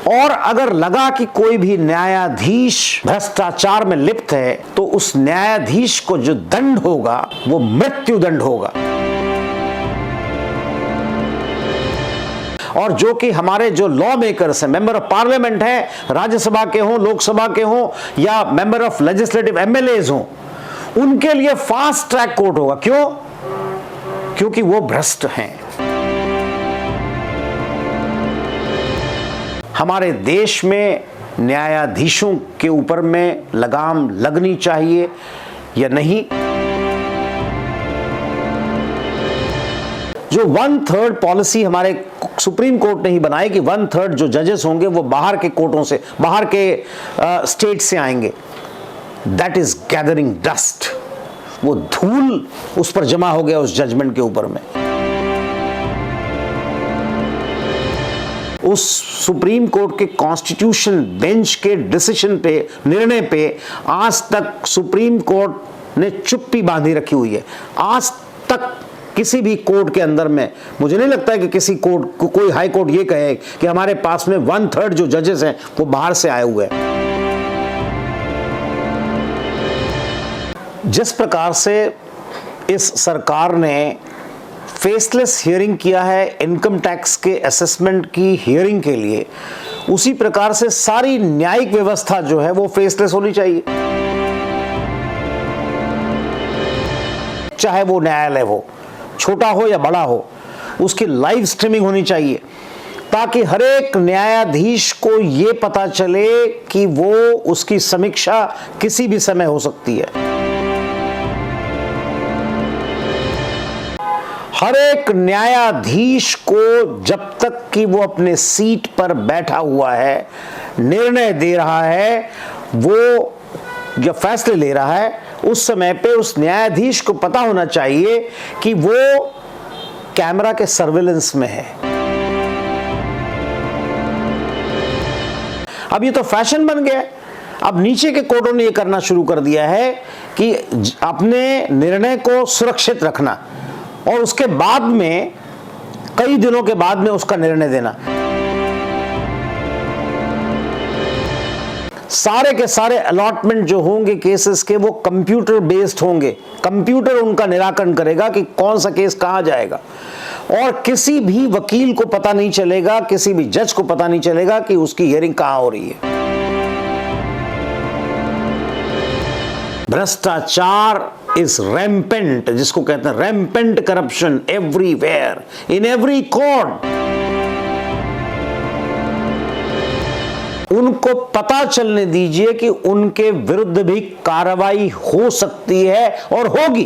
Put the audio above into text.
और अगर लगा कि कोई भी न्यायाधीश भ्रष्टाचार में लिप्त है तो उस न्यायाधीश को जो दंड होगा वो मृत्यु दंड होगा। और जो कि हमारे जो लॉ मेकर्स हैं, मेंबर ऑफ पार्लियामेंट हैं, राज्यसभा के हों, लोकसभा के हों या मेंबर ऑफ लेजिस्लेटिव एमएलएज हों, उनके लिए फास्ट ट्रैक कोर्ट होगा। क्यों? क्योंकि वो भ्रष्ट हैं। हमारे देश में न्यायाधीशों के ऊपर में लगाम लगनी चाहिए या नहीं? जो 1/3 पॉलिसी हमारे सुप्रीम कोर्ट ने ही बनाई कि 1/3 जो जजेस होंगे वो बाहर के कोर्टों से, बाहर के स्टेट से आएंगे। That is gathering dust. वो धूल उस पर जमा हो गया, उस जजमेंट के ऊपर में। उस सुप्रीम कोर्ट के कॉन्स्टिट्यूशन बेंच के डिसीजन पे, निर्णय पे आज तक सुप्रीम कोर्ट ने चुप्पी बांधी रखी हुई है। आज तक किसी भी कोर्ट के अंदर में मुझे नहीं लगता है कि किसी कोर्ट को, कोई हाई कोर्ट ये कहे कि हमारे पास में 1/3 जो जजेस हैं वो बाहर से आए हुए हैं। जिस प्रकार से इस सरकार ने फेसलेस हियरिंग किया है इनकम टैक्स के असेसमेंट की हियरिंग के लिए, उसी प्रकार से सारी न्यायिक व्यवस्था जो है वो फेसलेस होनी चाहिए। चाहे वो न्यायालय हो, छोटा हो या बड़ा हो, उसकी लाइव स्ट्रीमिंग होनी चाहिए ताकि हर एक न्यायाधीश को यह पता चले कि वो उसकी समीक्षा किसी भी समय हो सकती है। हर एक न्यायाधीश को जब तक कि वो अपने सीट पर बैठा हुआ है, निर्णय दे रहा है, वो जब फैसले ले रहा है, उस समय पे उस न्यायाधीश को पता होना चाहिए कि वो कैमरा के सर्विलेंस में है। अब ये तो फैशन बन गया है। अब नीचे के कोर्टों ने ये करना शुरू कर दिया है कि अपने निर्णय को सुरक्षित रखना और उसके बाद में, कई दिनों के बाद में उसका निर्णय देना। सारे के सारे अलॉटमेंट जो होंगे केसेस के वो कंप्यूटर बेस्ड होंगे। कंप्यूटर उनका निराकरण करेगा कि कौन सा केस कहां जाएगा और किसी भी वकील को पता नहीं चलेगा, किसी भी जज को पता नहीं चलेगा कि उसकी हियरिंग कहां हो रही है। भ्रष्टाचार इज रैम्पेंट, जिसको कहते हैं rampant corruption everywhere, in every court. उनको पता चलने दीजिए कि उनके विरुद्ध भी कार्रवाई हो सकती है और होगी।